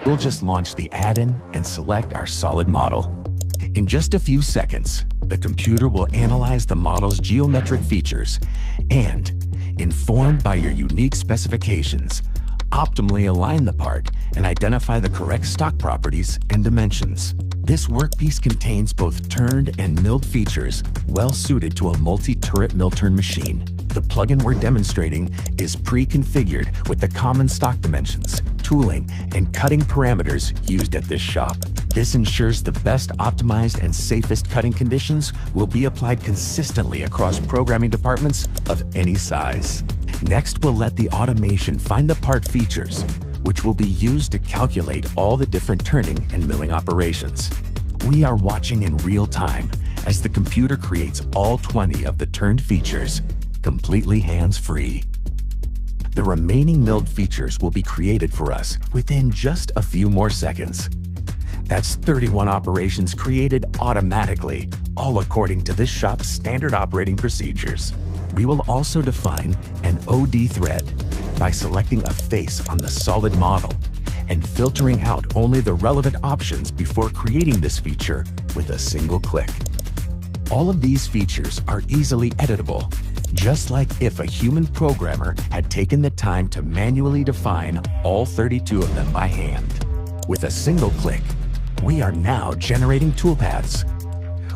We'll just launch the add-in and select our solid model. In just a few seconds, the computer will analyze the model's geometric features and, informed by your unique specifications, optimally align the part and identify the correct stock properties and dimensions. This workpiece contains both turned and milled features well suited to a multi-turret mill-turn machine. The plugin we're demonstrating is pre-configured with the common stock dimensions, tooling, and cutting parameters used at this shop. This ensures the best optimized and safest cutting conditions will be applied consistently across programming departments of any size. Next, we'll let the automation find the part features, which will be used to calculate all the different turning and milling operations. We are watching in real time as the computer creates all 20 of the turned features, completely hands-free. The remaining milled features will be created for us within just a few more seconds. That's 31 operations created automatically, all according to this shop's standard operating procedures. We will also define an OD thread by selecting a face on the solid model and filtering out only the relevant options before creating this feature with a single click. All of these features are easily editable, just like if a human programmer had taken the time to manually define all 32 of them by hand. With a single click, we are now generating toolpaths.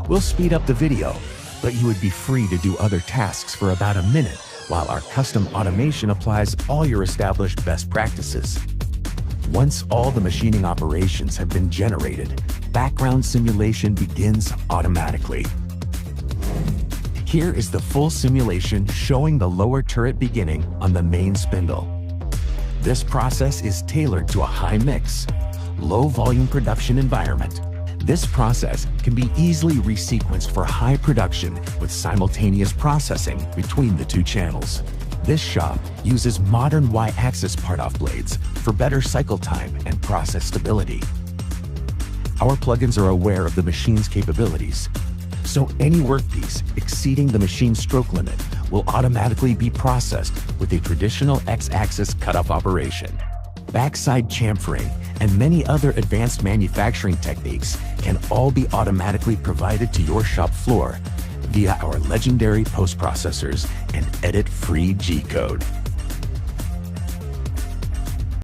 We'll speed up the video, but you would be free to do other tasks for about a minute while our custom automation applies all your established best practices. Once all the machining operations have been generated, background simulation begins automatically. Here is the full simulation showing the lower turret beginning on the main spindle. This process is tailored to a high-mix, low-volume production environment. This process can be easily resequenced for high production with simultaneous processing between the two channels. This shop uses modern Y-axis part-off blades for better cycle time and process stability. Our plugins are aware of the machine's capabilities, so any workpiece exceeding the machine stroke limit will automatically be processed with a traditional X-axis cutoff operation. Backside chamfering and many other advanced manufacturing techniques can all be automatically provided to your shop floor via our legendary post-processors and edit-free G-code.